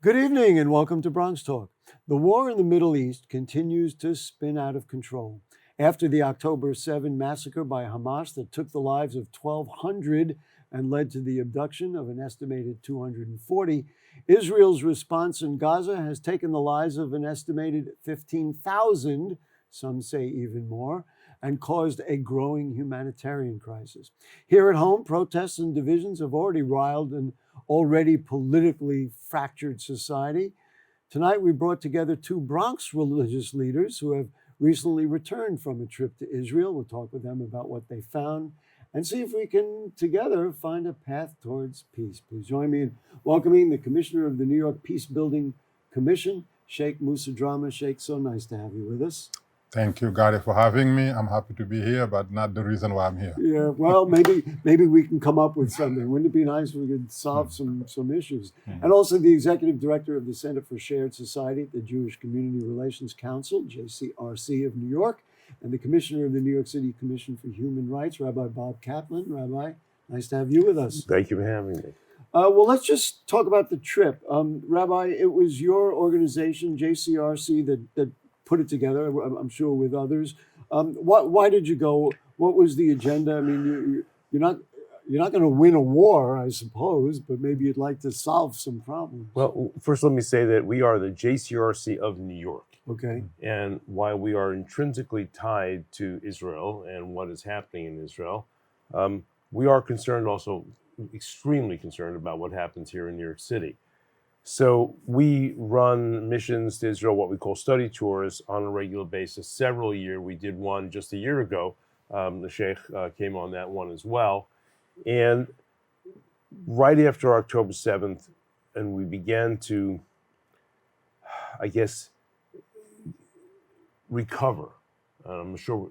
Good evening and welcome to BronxTalk. The war in the Middle East continues to spin out of control. After the October 7 massacre by Hamas that took the lives of 1,200 and led to the abduction of an estimated 240, Israel's response in Gaza has taken the lives of an estimated 15,000, some say even more, and caused a growing humanitarian crisis. Here at home, protests and divisions have already riled an already politically fractured society. Tonight, we brought together two Bronx religious leaders who have recently returned from a trip to Israel. We'll talk with them about what they found and see if we can together find a path towards peace. Please join me in welcoming the Commissioner of the New York Peacebuilding Commission, Sheikh Musa Drammeh. Sheikh, so nice to have you with us. Thank you, Gary, for having me. I'm happy to be here, but not the reason why I'm here. Yeah, well, maybe we can come up with something. Wouldn't it be nice if we could solve some issues? And also the Executive Director of the Center for Shared Society at the Jewish Community Relations Council, JCRC of New York, and the Commissioner of the New York City Commission for Human Rights, Rabbi Bob Kaplan. Rabbi, nice to have you with us. Thank you for having me. Well, let's just talk about the trip. Rabbi, it was your organization, JCRC, that put it together, I'm sure with others. Why did you go? What was the agenda? I mean, you're not going to win a war, I suppose, but maybe you'd like to solve some problems. Well, first let me say that we are the JCRC of New York. Okay. And while we are intrinsically tied to Israel and what is happening in Israel, we are concerned also, extremely concerned about what happens here in New York City. So we run missions to Israel, what we call study tours, on a regular basis. Several a year. We did one just a year ago. The Sheikh came on that one as well. And right after October 7th, and we began to, I guess, recover. I'm sure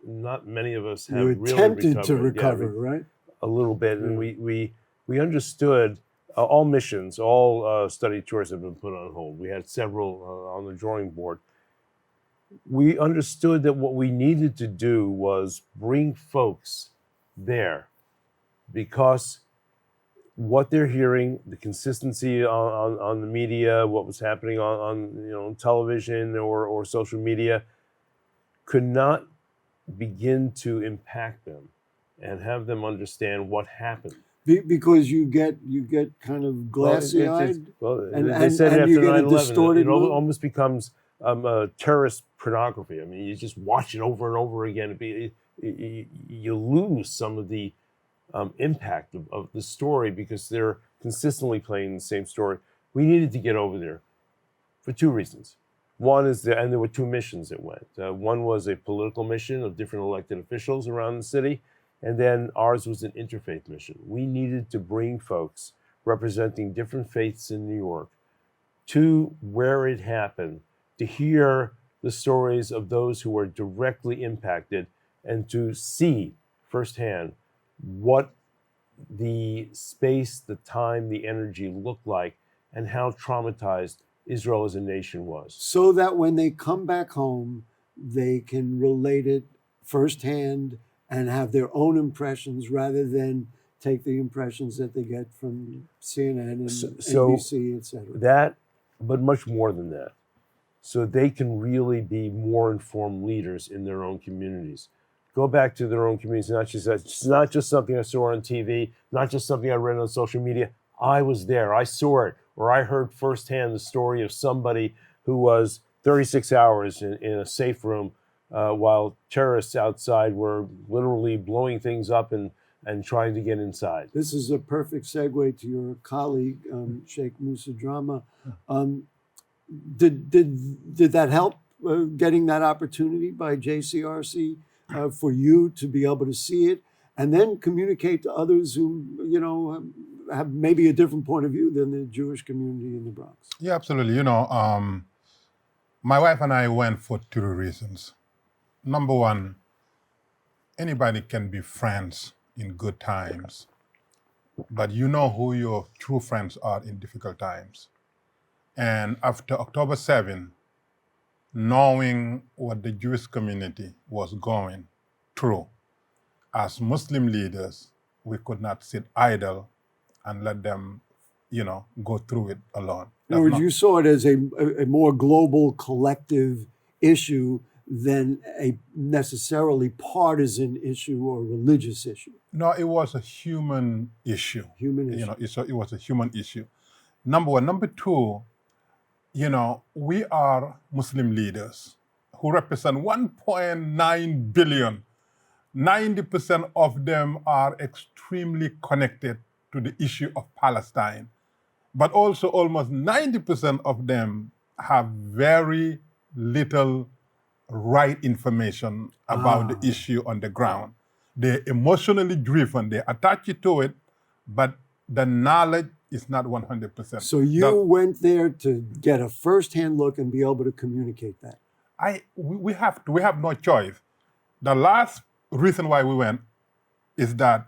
not many of us have you really attempted to recover, right? A little bit, and we understood. All missions, all study tours have been put on hold. We had several on the drawing board. We understood that what we needed to do was bring folks there, because what they're hearing, the consistency on the media, what was happening on television or social media, could not begin to impact them and have them understand what happened. Because you get kind of glassy-eyed, they said and after you get a 9/11, distorted it look? almost becomes terrorist pornography. I mean, you just watch it over and over again. You lose some of the impact of the story because they're consistently playing the same story. We needed to get over there for two reasons. One is and there were two missions that went. One was a political mission of different elected officials around the city. And then ours was an interfaith mission. We needed to bring folks representing different faiths in New York to where it happened, to hear the stories of those who were directly impacted and to see firsthand what the space, the time, the energy looked like and how traumatized Israel as a nation was. So that when they come back home, they can relate it firsthand and have their own impressions rather than take the impressions that they get from CNN and NBC, et cetera. That, but much more than that. So they can really be more informed leaders in their own communities. Go back to their own communities. It's not just something I saw on TV, not just something I read on social media. I was there. I saw it, or I heard firsthand the story of somebody who was 36 hours in a safe room while terrorists outside were literally blowing things up and trying to get inside. This is a perfect segue to your colleague, Sheikh Musa Drammeh. Did that help getting that opportunity by JCRC for you to be able to see it and then communicate to others who, have maybe a different point of view than the Jewish community in the Bronx? Yeah, absolutely. My wife and I went for two reasons. Number one, anybody can be friends in good times, but you know who your true friends are in difficult times. And after October 7, knowing what the Jewish community was going through, as Muslim leaders, we could not sit idle and let them, go through it alone. In other words, you saw it as a more global collective issue than a necessarily partisan issue or religious issue. No, it was a human issue. Human issue. It was a human issue. Number one. Number two, we are Muslim leaders who represent 1.9 billion. 90% of them are extremely connected to the issue of Palestine. But also almost 90% of them have very little right information about the issue on the ground. They're emotionally driven, they attach you to it, but the knowledge is not 100%. So you went there to get a first-hand look and be able to communicate that. We have no choice. The last reason why we went is that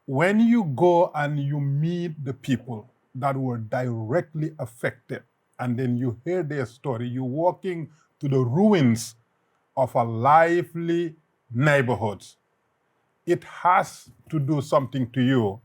when you go and you meet the people that were directly affected, and then you hear their story, you're walking to the ruins of a lively neighborhoods. It has to do something to you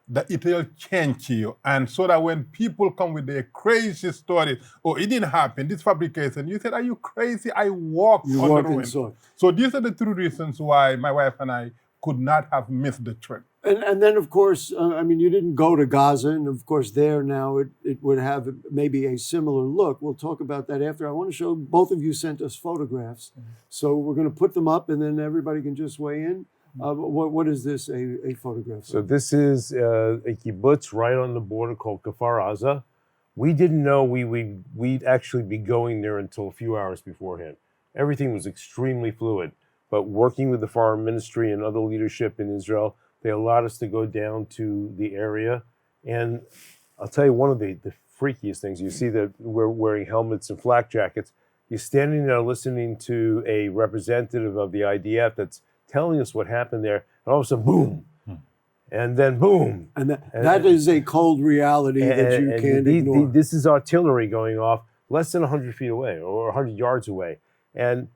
that it will change you. And so that when people come with their crazy stories, oh, it didn't happen, this fabrication, you said, are you crazy? I walked on the ruins. So these are the three reasons why my wife and I could not have missed the trip. And then, of course, you didn't go to Gaza, and of course there now it would have maybe a similar look. We'll talk about that after. I want to show, both of you sent us photographs. So we're going to put them up and then everybody can just weigh in. What is this, a photograph? So this is a kibbutz right on the border called Kfar Aza. We didn't know we'd actually be going there until a few hours beforehand. Everything was extremely fluid, but working with the foreign ministry and other leadership in Israel, they allowed us to go down to the area. And I'll tell you one of the freakiest things, you see that we're wearing helmets and flak jackets. You're standing there listening to a representative of the IDF that's telling us what happened there, and all of a sudden, boom, and then boom. And that is a cold reality that you can't ignore. This is artillery going off less than 100 feet away or 100 yards away. And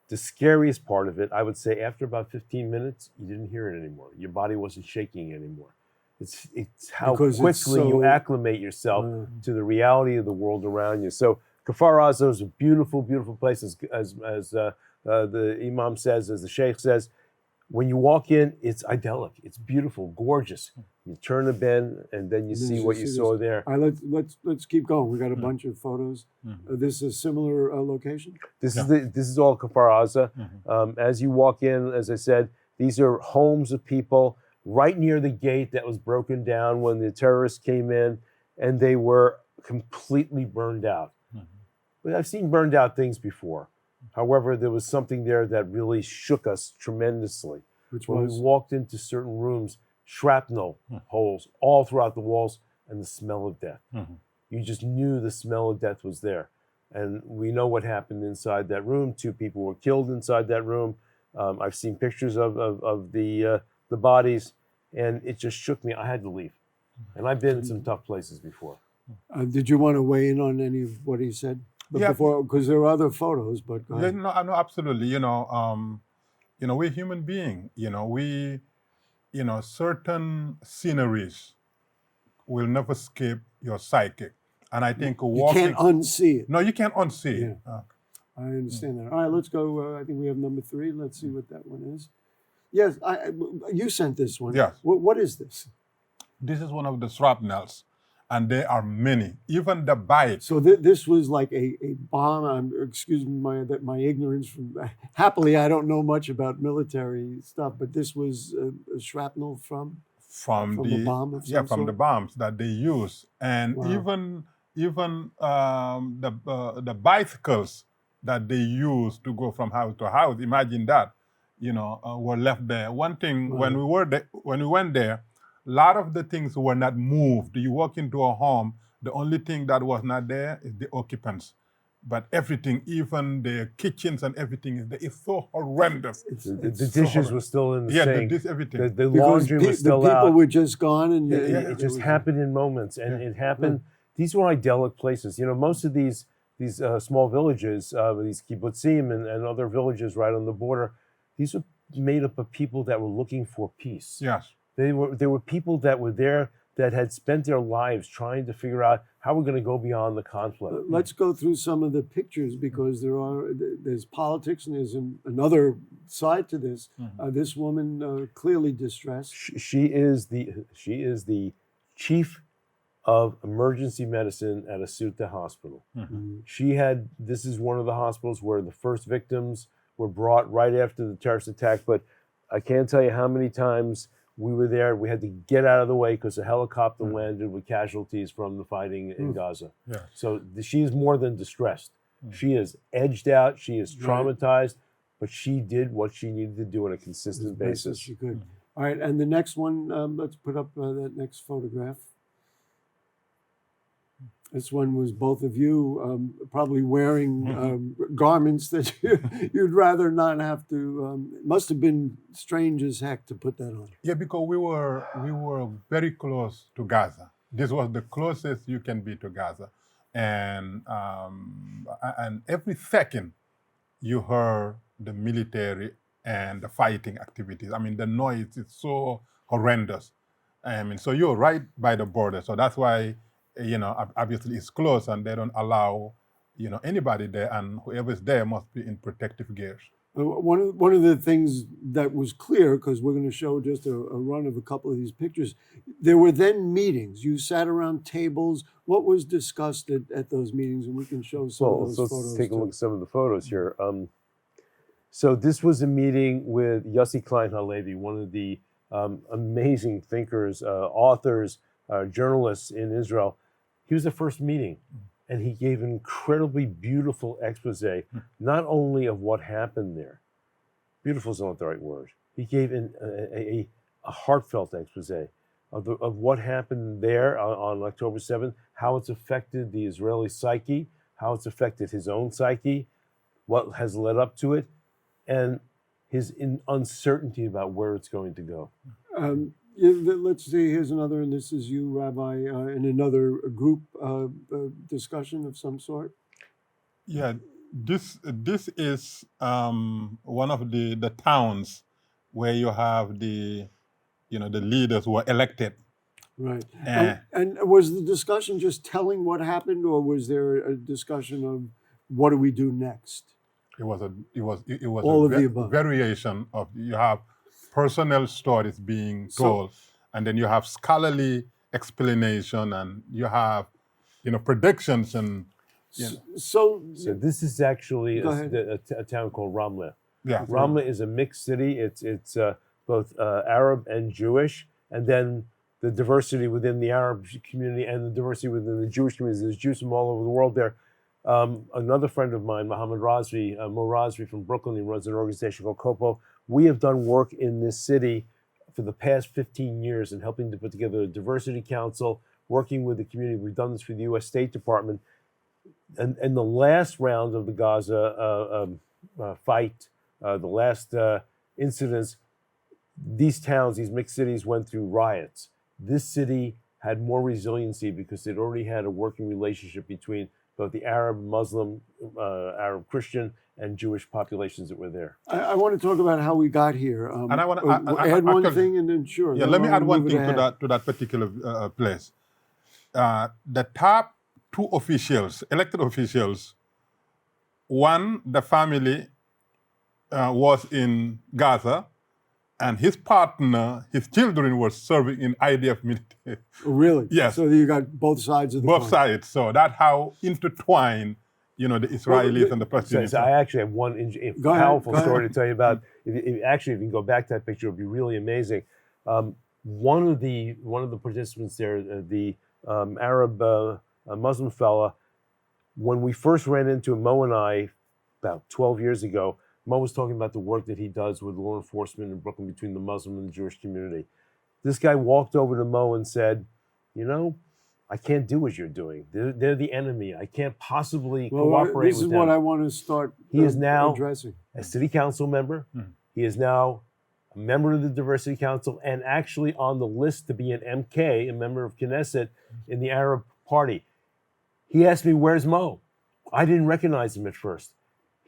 the scariest part of it, I would say after about 15 minutes, you didn't hear it anymore. Your body wasn't shaking anymore. It's how quickly you acclimate yourself to the reality of the world around you. So Kfar Aza is a beautiful, beautiful place, as the Imam says, as the Sheikh says. When you walk in, it's idyllic. It's beautiful, gorgeous. You turn a bend, and then you see what you saw there. All right, let's keep going. We got a bunch of photos. This is a similar location. This is all Kfar Aza. As you walk in, as I said, these are homes of people right near the gate that was broken down when the terrorists came in, and they were completely burned out. But I've seen burned out things before. However, there was something there that really shook us tremendously. When we walked into certain rooms, shrapnel holes all throughout the walls, and the smell of death. You just knew the smell of death was there. And we know what happened inside that room. 2 people were killed inside that room. I've seen pictures of the bodies, and it just shook me. I had to leave. And I've been in some tough places before. Did you want to weigh in on any of what he said? Because there are other photos, but go ahead. No, absolutely. We're human beings. Certain sceneries will never escape your psychic. And I think walking... You can't unsee it. No, you can't unsee it. I understand that. All right, let's go. I think we have number 3. Let's see what that one is. Yes, you sent this one. Yes. What is this? This is one of the shrapnels. And there are many, even the bite. So this was like a bomb. Excuse me, my ignorance. Happily, I don't know much about military stuff, but this was a shrapnel from the bomb of some from sort? the bombs that they use, and even the bicycles that they use to go from house to house. Imagine that, were left there. One thing when we went there. A lot of the things were not moved. You walk into a home, the only thing that was not there is the occupants. But everything, even the kitchens and everything, is so horrendous. The dishes were still in the sink. Everything. The laundry was still out. The people were just gone. And it just happened in moments. And it happened. These were idyllic places. Most of these small villages, these kibbutzim and other villages right on the border, these were made up of people that were looking for peace. Yes. There were people that were there that had spent their lives trying to figure out how we're going to go beyond the conflict. Let's go through some of the pictures because there's politics and there's another side to this. This woman clearly distressed. She is the chief of emergency medicine at Assuta Hospital. This is one of the hospitals where the first victims were brought right after the terrorist attack, but I can't tell you how many times we were there. We had to get out of the way because a helicopter landed with casualties from the fighting in Gaza. Yeah. So she is more than distressed. She is edged out. She is traumatized, but she did what she needed to do on a consistent basis. She could. All right, and the next one, let's put up that next photograph. This one was both of you probably wearing garments that you'd rather not have to. It must have been strange as heck to put that on. Yeah, because we were very close to Gaza. This was the closest you can be to Gaza, and every second you heard the military and the fighting activities. I mean, the noise is so horrendous. I mean, so you're right by the border, so that's why. Obviously it's close and they don't allow, anybody there, and whoever's there must be in protective gear. One of the things that was clear, because we're going to show just a run of a couple of these pictures, there were then meetings. You sat around tables. What was discussed at those meetings? And we can show some of those photos. Let's take a look at some of the photos here. So this was a meeting with Yossi Klein Halevi, one of the amazing thinkers, authors, journalists in Israel. He was the first meeting, and he gave an incredibly beautiful expose, not only of what happened there. Beautiful is not the right word. He gave a heartfelt expose of what happened there on October 7th, how it's affected the Israeli psyche, how it's affected his own psyche, what has led up to it, and his uncertainty about where it's going to go. Let's see, here's another, and this is you, Rabbi, in another group discussion of some sort. Yeah, this is one of the towns where you have the leaders who are elected. Right. And was the discussion just telling what happened, or was there a discussion of what do we do next? It was all of the above. Variation of, you have personal stories being told, and then you have scholarly explanation, and you have predictions and. So this is actually a town called Ramleh. Yeah, Ramleh is a mixed city. It's both Arab and Jewish, and then the diversity within the Arab community and the diversity within the Jewish community. There's Jews from all over the world there. Another friend of mine, Mohammed Razvi, Mo Razvi from Brooklyn, he runs an organization called COPO. We have done work in this city for the past 15 years in helping to put together a diversity council, working with the community. We've done this for the U.S. State Department. And the last round of the Gaza fight, the last incidents, these towns, these mixed cities went through riots. This city had more resiliency because it already had a working relationship between both the Arab, Muslim, Arab Christian, and Jewish populations that were there. I want to talk about how we got here. And I want to add one thing, and then sure. Yeah, let me add one thing to that particular place. The top two officials, elected officials, one, the family was in Gaza, and his partner, his children were serving in IDF military. Oh, really? Yes. So you got both sides of the both coin. sides. So that's how intertwined, the Israelis and the Palestinians. So I actually have one powerful story to tell you about. If you can go back to that picture, it would be really amazing. One of the participants there, the Arab Muslim fella, when we first ran into Mo and I about 12 years ago, Mo was talking about the work that he does with law enforcement in Brooklyn between the Muslim and the Jewish community. This guy walked over to Mo and said, I can't do what you're doing. They're the enemy. I can't possibly cooperate with them. This is what I want to start He is now addressing. A city council member. He is now a member of the Diversity Council and actually on the list to be an MK, a member of Knesset in the Arab Party. He asked me, where's Mo? I didn't recognize him at first.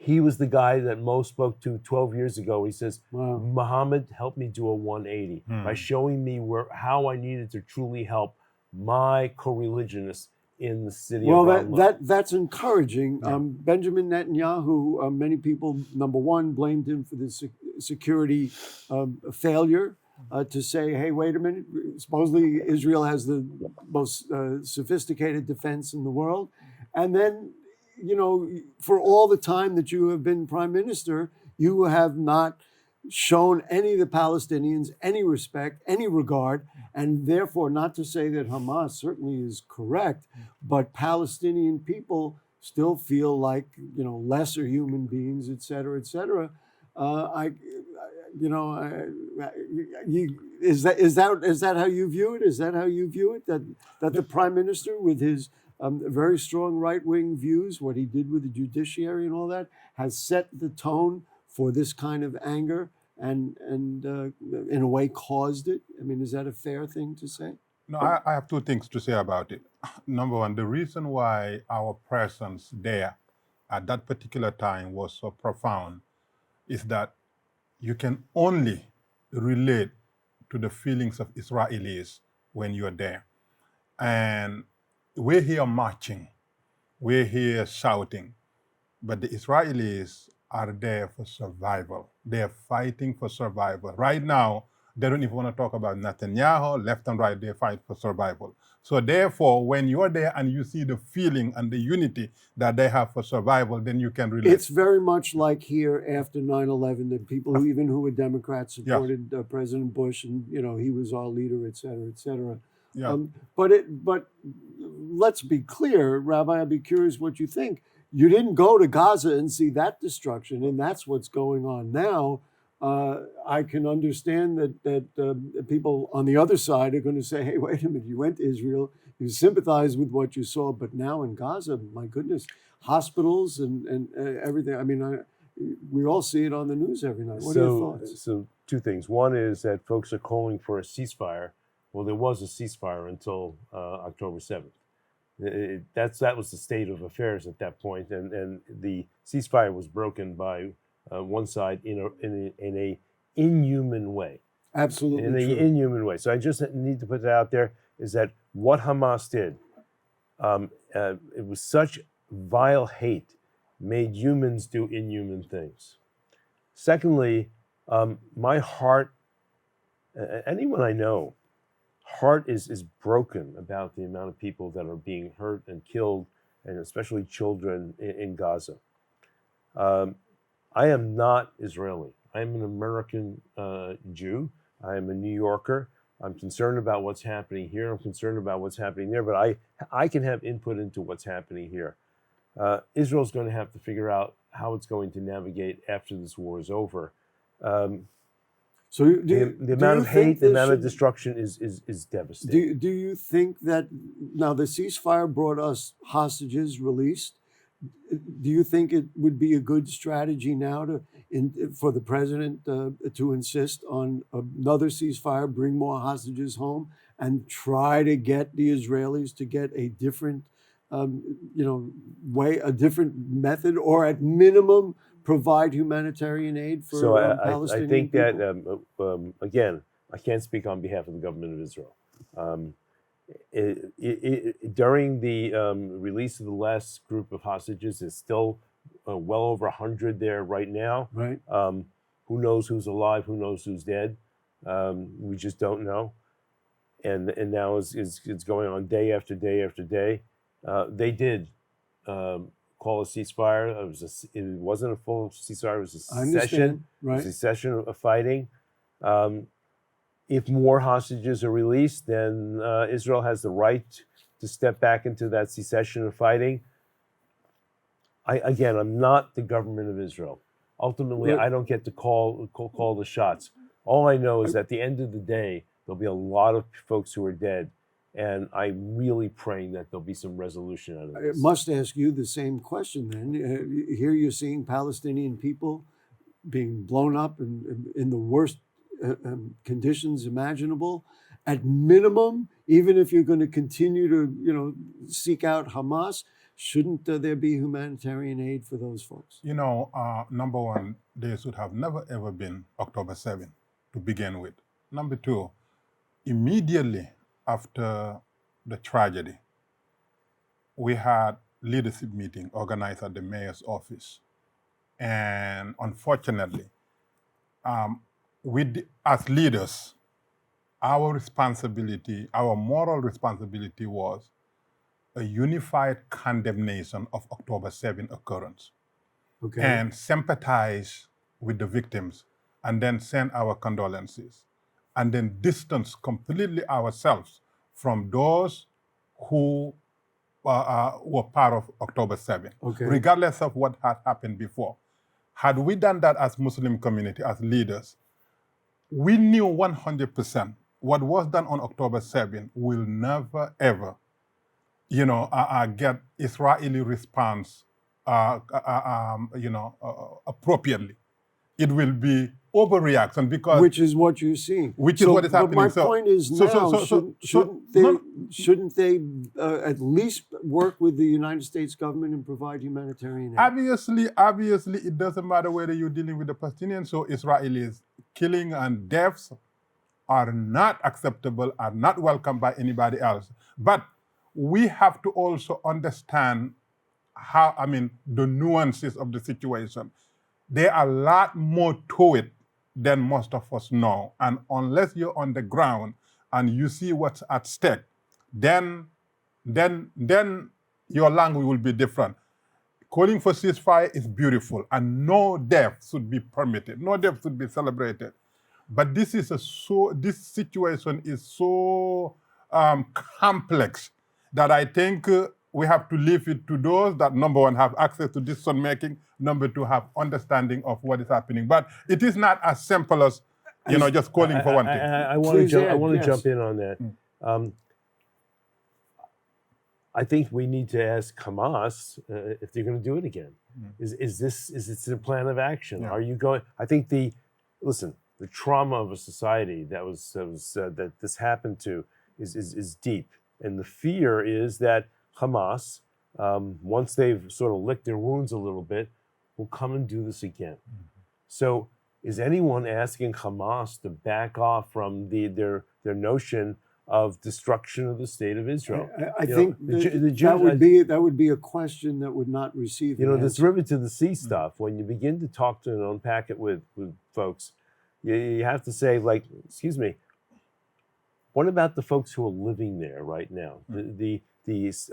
He was the guy that Mo spoke to 12 years ago. He says, Muhammad helped me do a 180 by showing me how I needed to truly help my co-religionists in the city Well, of Ramla. that's encouraging. Yeah. Benjamin Netanyahu, many people, number one, blamed him for the security failure to say, hey, wait a minute, supposedly Israel has the most sophisticated defense in the world. And then, you know, for all the time that you have been prime minister, you have not shown any of the Palestinians any respect, any regard, and therefore not to say that Hamas certainly is correct, but Palestinian people still feel like, you know, lesser human beings, et cetera, et cetera. Is that how you view it? Is that how you view it? That the prime minister, with his very strong right-wing views, what he did with the judiciary and all that, has set the tone for this kind of anger and in a way caused it? I mean, is that a fair thing to say? No, I have two things to say about it. Number one, the reason why our presence there at that particular time was so profound is that you can only relate to the feelings of Israelis when you're there. And we're here marching, we're here shouting, but the Israelis are there for survival. They're fighting for survival. Right now, they don't even want to talk about Netanyahu, left and right, they fight for survival. So therefore, when you're there and you see the feeling and the unity that they have for survival, then you can relate. It's very much like here after 9/11, that people who were Democrats supported President Bush, and you know he was our leader, et cetera, et cetera. Yeah. But let's be clear, Rabbi. I'd be curious what you think. You didn't go to Gaza and see that destruction, and that's what's going on now. I can understand that people on the other side are going to say, hey, wait a minute, you went to Israel, you sympathize with what you saw, but now in Gaza, my goodness, hospitals and everything. I mean, we all see it on the news every night. What are your thoughts? So two things. One is that folks are calling for a ceasefire. Well, there was a ceasefire until October 7th. That was the state of affairs at that point, and the ceasefire was broken by one side in a inhuman way. Absolutely in true. an inhuman way. So I just need to put that out there, is that what Hamas did, it was such vile hate, made humans do inhuman things. Secondly, my heart, anyone I know, heart is broken about the amount of people that are being hurt and killed, and especially children in Gaza. I am not Israeli. I am an American Jew. I am a New Yorker. I'm concerned about what's happening here. I'm concerned about what's happening there, but I can have input into what's happening here. Israel's going to have to figure out how it's going to navigate after this war is over. So the amount of hate, the amount of destruction is devastating. Do you think that now the ceasefire brought us hostages released? Do you think it would be a good strategy now for the president to insist on another ceasefire, bring more hostages home, and try to get the Israelis to get a different, way, a different method, or at minimum provide humanitarian aid for Palestinian I think people? that again, I can't speak on behalf of the government of Israel. During the release of the last group of hostages, there's still well over 100 there right now. Right. Who knows who's alive? Who knows who's dead? We just don't know. And now it's going on day after day after day. They did call a ceasefire. It wasn't a full ceasefire. It was a cessation. Right. It was a cessation of fighting. If more hostages are released, then Israel has the right to step back into that cessation of fighting. I'm not the government of Israel. Ultimately, I don't get to call the shots. All I know is at the end of the day, there'll be a lot of folks who are dead, and I'm really praying that there'll be some resolution out of this. I must ask you the same question then. Here you're seeing Palestinian people being blown up in the worst conditions imaginable. At minimum, even if you're going to continue to, seek out Hamas, shouldn't there be humanitarian aid for those folks? Number one, there should have never ever been October 7th to begin with. Number two, immediately after the tragedy, we had leadership meeting organized at the mayor's office. And unfortunately, as leaders, our responsibility, our moral responsibility was a unified condemnation of October 7 occurrence. Okay. And sympathize with the victims, and then send our condolences, and then distance completely ourselves from those who were part of October 7, Okay. regardless of what had happened before. Had we done that as Muslim community, as leaders, we knew 100% what was done on October 7 will never, ever, get Israeli response, appropriately. It will be overreaction because which is what you're seeing. Which is what is happening. But my point is shouldn't they at least work with the United States government and provide humanitarian aid? Obviously, it doesn't matter whether you're dealing with the Palestinians or Israelis. Killing and deaths are not acceptable, are not welcomed by anybody else. But we have to also understand the nuances of the situation. There are a lot more to it than most of us know. And unless you're on the ground and you see what's at stake, then your language will be different. Calling for ceasefire is beautiful, and no death should be permitted. No death should be celebrated. But this situation is so complex that I think we have to leave it to those that, number one, have access to decision making, number two, have understanding of what is happening. But it is not as simple as just calling for one thing. I want to jump in on that. I think we need to ask Hamas if they're going to do it again. Is this a plan of action? Yeah. Are you going? I think the trauma of a society that this happened to is deep, and the fear is that Hamas, once they've sort of licked their wounds a little bit, will come and do this again. So, is anyone asking Hamas to back off from their notion of destruction of the state of Israel? I think that would be a question that would not receive. This river to the sea stuff. When you begin to talk to and unpack it with folks, you have to say, like, excuse me, what about the folks who are living there right now? These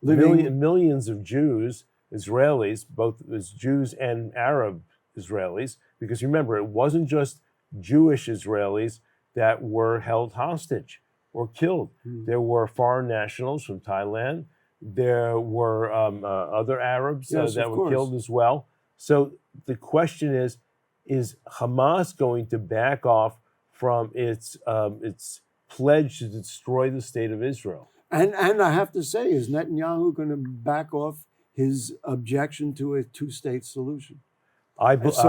millions of Jews, Israelis, both as Jews and Arab Israelis, because remember, it wasn't just Jewish Israelis that were held hostage or killed. There were foreign nationals from Thailand. There were other Arabs that were killed as well. So the question is Hamas going to back off from its pledge to destroy the state of Israel? And I have to say, is Netanyahu going to back off his objection to a two-state solution? I believe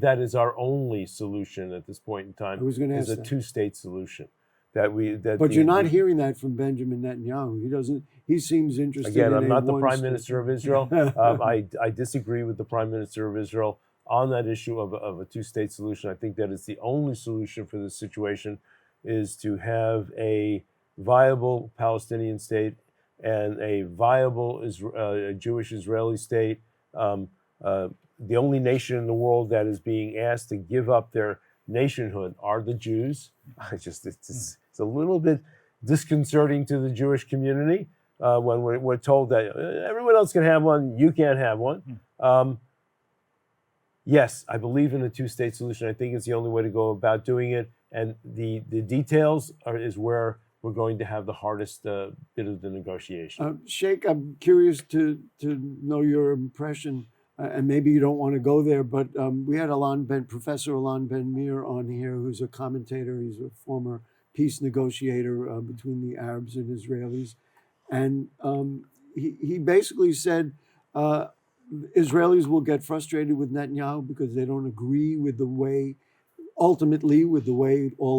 that is our only solution at this point in time. I was going to ask is a two-state solution. But you're not hearing that from Benjamin Netanyahu. He seems interested. Again, I'm not the Prime Minister of Israel. I disagree with the Prime Minister of Israel on that issue of a two-state solution. I think that is the only solution for this situation, is to have a viable Palestinian state and a viable Jewish Israeli state. The only nation in the world that is being asked to give up their nationhood are the Jews. It's a little bit disconcerting to the Jewish community when we're told that everyone else can have one, you can't have one. Yes, I believe in a two-state solution. I think it's the only way to go about doing it. And the details is where we're going to have the hardest bit of the negotiation. Sheikh, I'm curious to know your impression, and maybe you don't want to go there, but we had Professor Alon Ben-Meir on here, who's a commentator. He's a former peace negotiator between the Arabs and Israelis. And he basically said Israelis will get frustrated with Netanyahu because they don't agree with the way all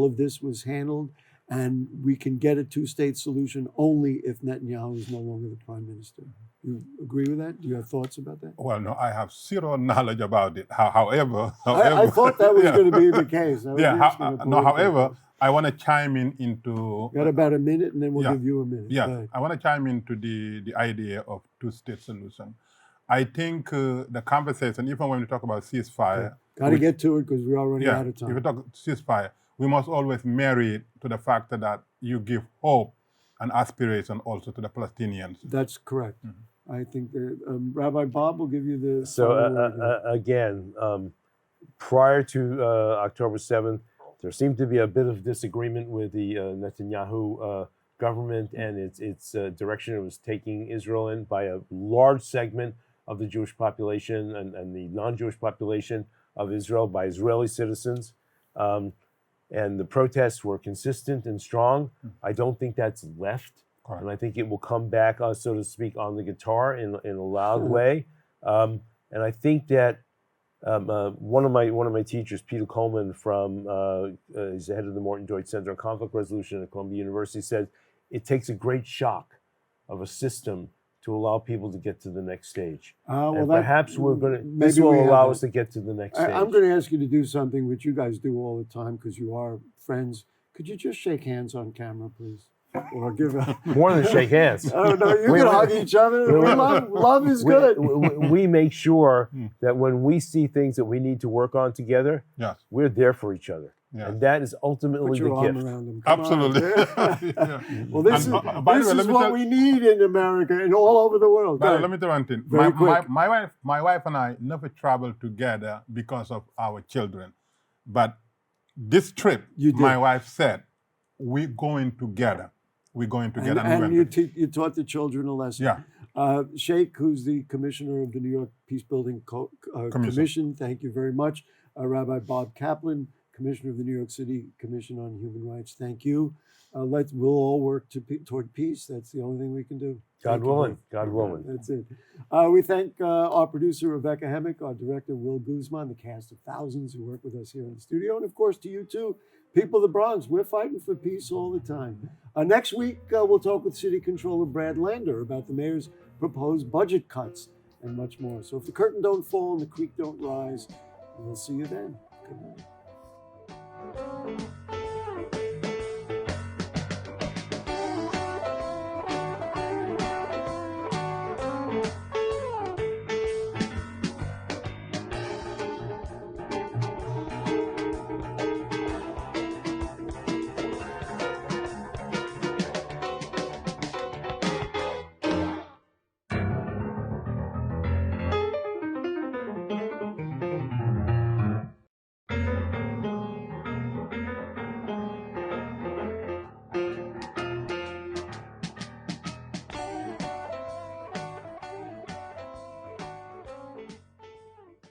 of this was handled. And we can get a two-state solution only if Netanyahu is no longer the prime minister. You agree with that? Do you have thoughts about that? Well, no, I have zero knowledge about it. However, I thought that was yeah. going to be the case. I was Yeah, asking a no, political however, question. I want to chime in into... Got about a minute, and then we'll Yeah. give you a minute. Go Yes, ahead. I want to chime into the idea of two-state solution. I think the conversation, even when we talk about ceasefire... Got to get to it because we are running out of if time. we talk ceasefire, we must always marry it to the fact that you give hope and aspiration also to the Palestinians. That's correct. Mm-hmm. I think that Rabbi Bob will give you the... So again, prior to October 7th, there seemed to be a bit of disagreement with the Netanyahu government and its direction it was taking Israel in by a large segment of the Jewish population and the non-Jewish population of Israel, by Israeli citizens. And the protests were consistent and strong. I don't think that's left. Correct. And I think it will come back, so to speak, on the guitar in a loud way. And I think that one of my teachers, Peter Coleman, he's the head of the Morton Deutsch Center on Conflict Resolution at Columbia University, said it takes a great shock of a system to allow people to get to the next stage. And perhaps this will allow us to get to the next stage. I'm going to ask you to do something which you guys do all the time because you are friends. Could you just shake hands on camera, please? Or give a... More than shake hands. I don't know. You can hug each other. Love is good. We make sure that when we see things that we need to work on together, Yes. we're there for each other. Yeah. And that is ultimately Put your the arm gift. around them. Come Absolutely. on. Well, this by the way, is let me what tell- we need in America and all over the world. Go But ahead. let me tell you one thing. Very quick. My wife and I never traveled together because of our children. But this trip, You did. my wife said, we're going together. We're going together. And we went you taught the children a lesson. Yeah. Sheikh, who's the commissioner of the New York Peacebuilding Commission, thank you very much. Rabbi Bob Kaplan, commissioner of the New York City Commission on Human Rights, thank you. We'll all work toward peace. That's the only thing we can do. God willing. God willing. That's it. We thank our producer, Rebecca Hemick, our director, Will Guzman, the cast of thousands who work with us here in the studio, and of course to you too, people of the Bronx. We're fighting for peace all the time. Next week, we'll talk with City Controller Brad Lander about the mayor's proposed budget cuts and much more. So if the curtain don't fall and the creek don't rise, we'll see you then. Good night.